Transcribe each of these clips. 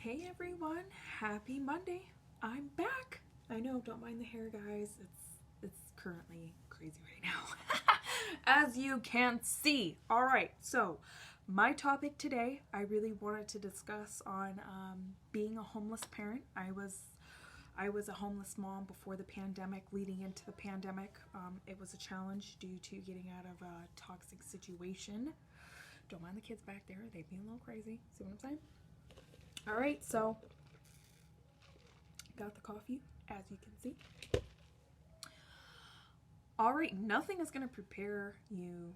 Hey everyone, happy Monday. I'm back. I know, don't mind the hair, guys. It's currently crazy right now. As you can see. All right. So, my topic today, I really wanted to discuss on being a homeless parent. I was a homeless mom before the pandemic, leading into the pandemic. It was a challenge due to getting out of a toxic situation. Don't mind the kids back there, they being a little crazy. See what I'm saying? All right, so got the coffee, as you can see. All right, nothing is going to prepare you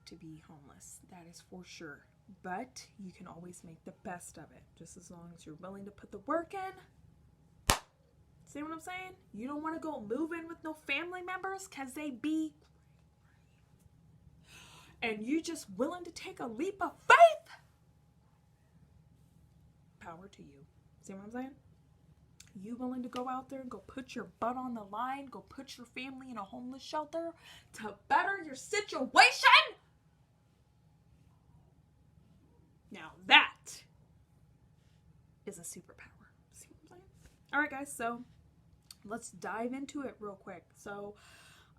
to be homeless, that is for sure. But you can always make the best of it, just as long as you're willing to put the work in. See what I'm saying? You don't want to go move in with no family members because they be. And you just willing to take a leap of faith. Power to you. See what I'm saying? You willing to go out there and go put your butt on the line, go put your family in a homeless shelter to better your situation? Now that is a superpower. See what I'm saying? All right, guys, so let's dive into it real quick. So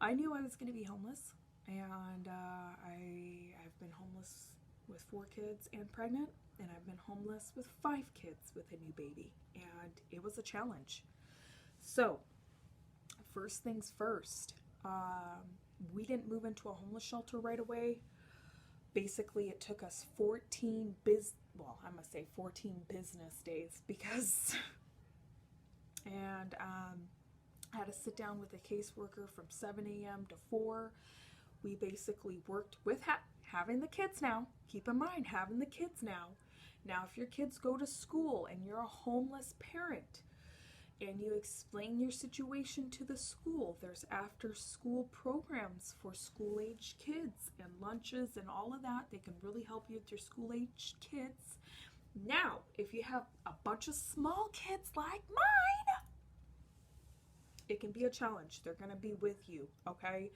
I knew I was going to be homeless, and I've been homeless with 4 kids and pregnant, and I've been homeless with 5 kids with a new baby, and it was a challenge. So first things first, we didn't move into a homeless shelter right away. Basically, it took us 14 business days because and I had to sit down with a caseworker from 7 a.m. to 4. We basically worked with having the kids now. Keep in mind, having the kids now. Now, if your kids go to school and you're a homeless parent and you explain your situation to the school, there's after-school programs for school-aged kids and lunches and all of that. They can really help you with your school-aged kids. Now, if you have a bunch of small kids like mine, it can be a challenge. They're going to be with you, okay?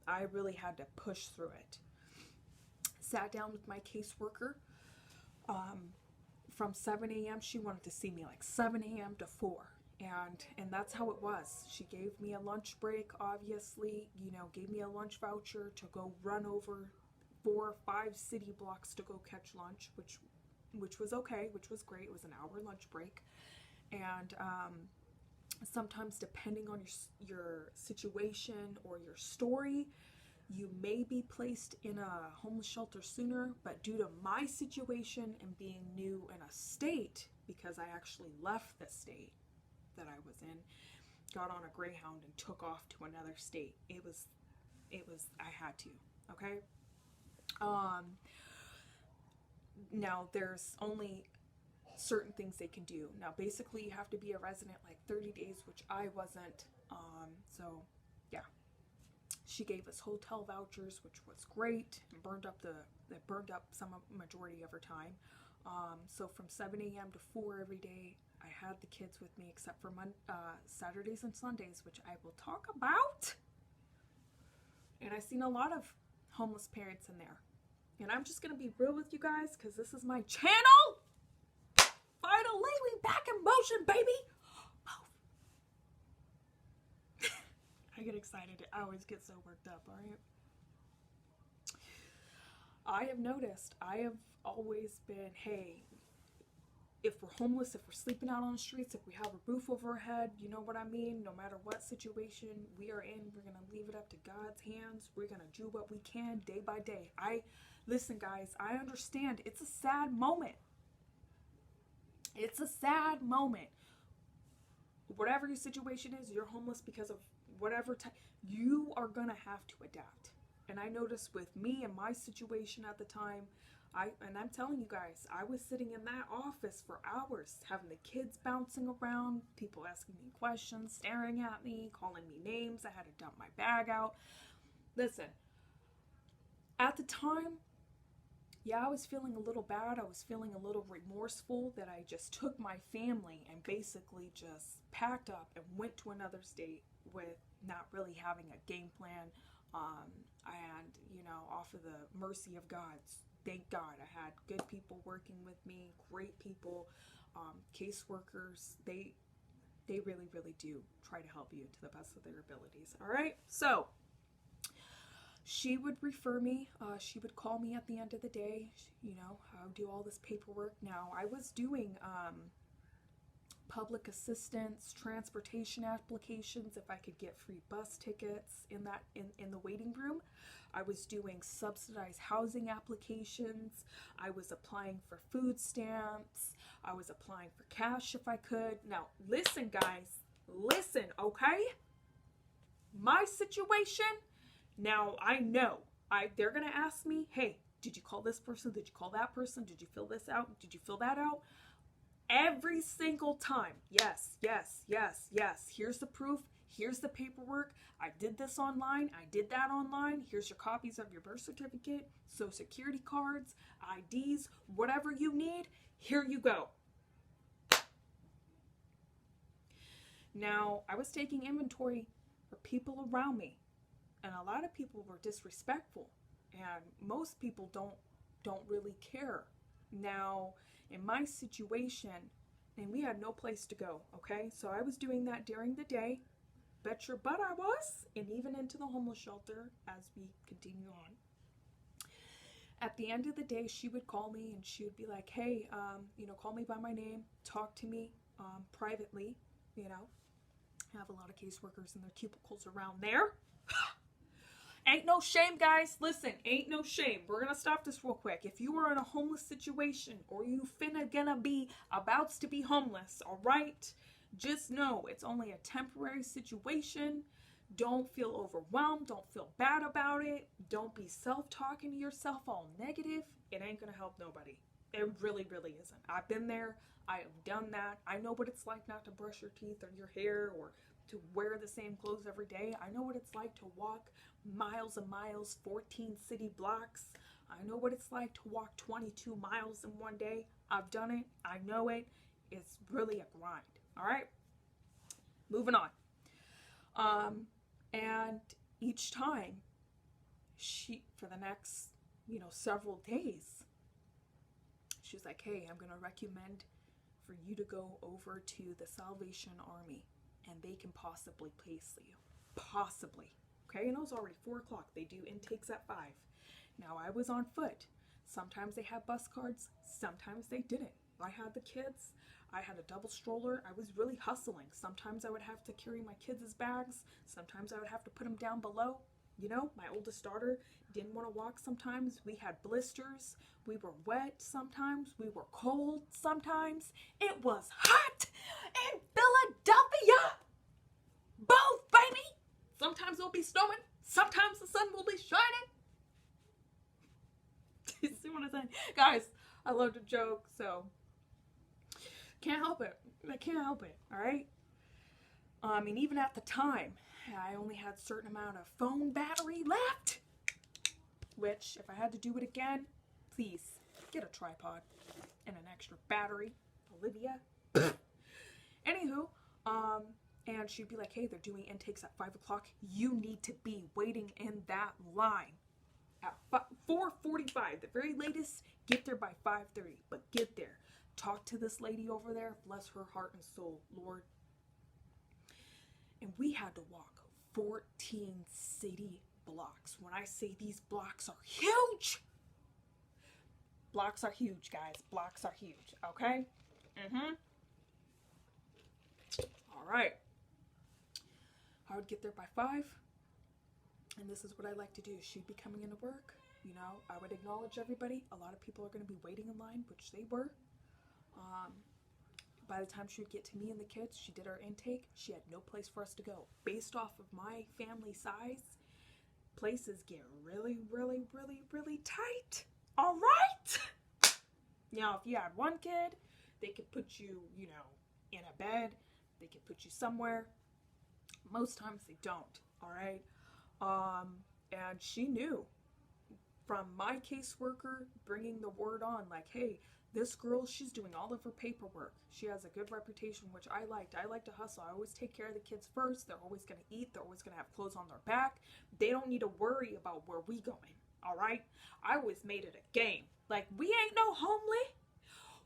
I really had to push through it. Sat down with my caseworker. From 7 a.m. she wanted to see me like 7 a.m. to 4. And that's how it was. She gave me a lunch break, obviously, gave me a lunch voucher to go run over 4 or 5 city blocks to go catch lunch, which was okay, which was great. It was an hour lunch break. And sometimes, depending on your situation or your story, you may be placed in a homeless shelter sooner, but due to my situation and being new in a state, because I actually left the state that I was in, got on a Greyhound and took off to another state. It was, I had to, okay? Now there's only certain things they can do. Now, basically, you have to be a resident like 30 days, which I wasn't. So, yeah. She gave us hotel vouchers, which was great, and burned up some majority of her time. So from 7 a.m. to 4 every day, I had the kids with me, except for Saturdays and Sundays, which I will talk about. And I've seen a lot of homeless parents in there. And I'm just going to be real with you guys, because this is my channel. Finally, we back in motion, baby. I get excited. I always get so worked up, alright? I have noticed, I have always been, hey, if we're homeless, if we're sleeping out on the streets, if we have a roof over our head, you know what I mean? No matter what situation we are in, we're going to leave it up to God's hands. We're going to do what we can day by day. Listen, guys, I understand. It's a sad moment. It's a sad moment. Whatever your situation is, you're homeless because of whatever time, you are going to have to adapt. And I noticed with me and my situation at the time, I'm telling you guys, I was sitting in that office for hours, having the kids bouncing around, people asking me questions, staring at me, calling me names. I had to dump my bag out. Listen, at the time, yeah, I was feeling a little bad. I was feeling a little remorseful that I just took my family and basically just packed up and went to another state with not really having a game plan, and off of the mercy of God. Thank God I had good people working with me, great people. caseworkers, they really, really do try to help you to the best of their abilities. All right. So she would refer me. She would call me at the end of the day. I would do all this paperwork. Now, I was doing public assistance, transportation applications, if I could get free bus tickets in the waiting room. I was doing subsidized housing applications. I was applying for food stamps. I was applying for cash if I could. Now, listen, guys. Listen, okay? My situation, now I know. They're going to ask me, hey, did you call this person? Did you call that person? Did you fill this out? Did you fill that out? Every single time. Yes, yes, yes, yes. Here's the proof. Here's the paperwork. I did this online. I did that online. Here's your copies of your birth certificate, social security cards, IDs, whatever you need. Here you go. Now, I was taking inventory for people around me, and a lot of people were disrespectful, and most people don't really care. Now, in my situation, and we had no place to go, okay? So I was doing that during the day. Bet your butt I was, and even into the homeless shelter as we continue on. At the end of the day, she would call me and she would be like, hey, call me by my name, talk to me privately, I have a lot of caseworkers in their cubicles around there. Ain't no shame, guys. Listen, ain't no shame. We're going to stop this real quick. If you are in a homeless situation or you gonna be about to be homeless, all right, just know it's only a temporary situation. Don't feel overwhelmed. Don't feel bad about it. Don't be self-talking to yourself all negative. It ain't going to help nobody. It really, really isn't. I've been there. I have done that. I know what it's like not to brush your teeth or your hair or to wear the same clothes every day. I know what it's like to walk miles and miles, 14 city blocks. I know what it's like to walk 22 miles in one day. I've done it. I know it. It's really a grind. All right? Moving on. And each time, for the next, several days, she was like, hey, I'm going to recommend for you to go over to the Salvation Army, and they can possibly place you. Possibly. Okay, and it was already 4 o'clock. They do intakes at 5. Now, I was on foot. Sometimes they had bus cards. Sometimes they didn't. I had the kids. I had a double stroller. I was really hustling. Sometimes I would have to carry my kids' bags. Sometimes I would have to put them down below. My oldest daughter didn't want to walk sometimes. We had blisters. We were wet sometimes. We were cold sometimes. It was hot in Philadelphia. Both, baby. Sometimes it'll be snowing. Sometimes the sun will be shining. You see what I'm saying? Guys, I love to joke, so can't help it. I can't help it, all right? And even at the time, I only had a certain amount of phone battery left, which, if I had to do it again, please get a tripod and an extra battery, Olivia. Anywho, and she'd be like, hey, they're doing intakes at 5 o'clock. You need to be waiting in that line at 4:45. The very latest, get there by 5:30, but get there. Talk to this lady over there. Bless her heart and soul, Lord. And we had to walk 14 city blocks. When I say these blocks are huge, blocks are huge, guys. Blocks are huge, okay? All right. I would get there by 5, and this is what I like to do. She'd be coming into work. I would acknowledge everybody. A lot of people are going to be waiting in line, which they were. By the time she would get to me and the kids, she did our intake. She had no place for us to go. Based off of my family size, places get really, really, really, really tight. All right? Now, if you had one kid, they could put you, in a bed. They could put you somewhere. Most times they don't, all right? And she knew from my caseworker bringing the word on, like, hey, this girl, she's doing all of her paperwork. She has a good reputation, which I liked. I like to hustle. I always take care of the kids first. They're always going to eat. They're always going to have clothes on their back. They don't need to worry about where we going, all right? I always made it a game. Like, we ain't no homely.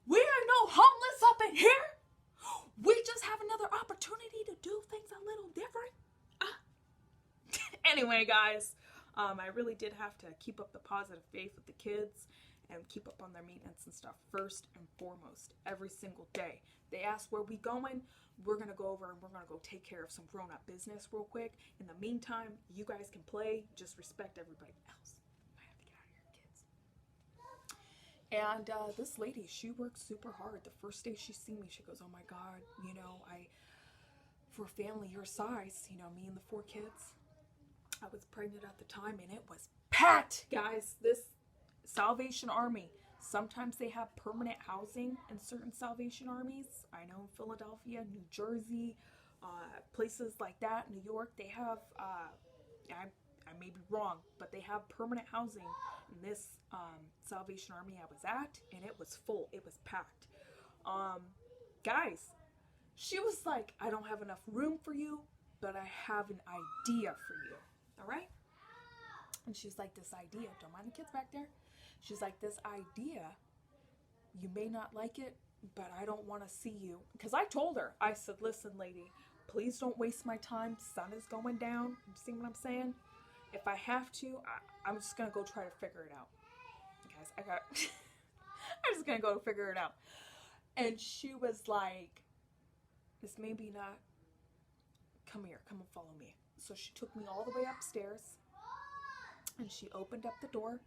We ain't no homeless up in here. anyway, guys, I really did have to keep up the positive faith with the kids and keep up on their maintenance and stuff first and foremost every single day. They ask where we going, we're going to go over and we're going to go take care of some grown-up business real quick. In the meantime, you guys can play, just respect everybody else. I have to get out of here, kids. And this lady, she works super hard. The first day she seen me, she goes, oh my God, you know, for a family your size, you know, me and the 4 kids, I was pregnant at the time and it was packed, guys. This Salvation Army, sometimes they have permanent housing in certain Salvation Armies. I know in Philadelphia, New Jersey, places like that, New York, they have, I may be wrong, but they have permanent housing in this Salvation Army I was at, and it was full. It was packed. Guys, she was like, I don't have enough room for you, but I have an idea for you. All right? And she's like, this idea, don't mind the kids back there. She's like, this idea, you may not like it, but I don't want to see you. Because I told her, I said, listen, lady, please don't waste my time. Sun is going down. You see what I'm saying? If I have to, I'm just going to go try to figure it out. Guys, I'm just going to go figure it out. And she was like, this may be not, come here, come and follow me. So she took me all the way upstairs and she opened up the door.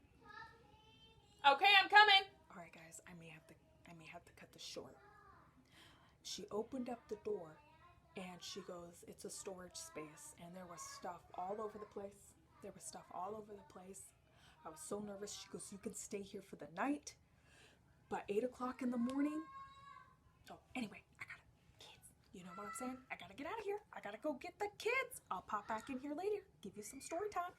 Okay, I'm coming. All right, guys, I may have to cut this short. She opened up the door and she goes, it's a storage space, and there was stuff all over the place. There was stuff all over the place. I was so nervous. She goes, you can stay here for the night, but 8 o'clock in the morning. Oh, anyway, kids. You know what I'm saying? I gotta get out of here. I gotta go get the kids. I'll pop back in here later, give you some story time.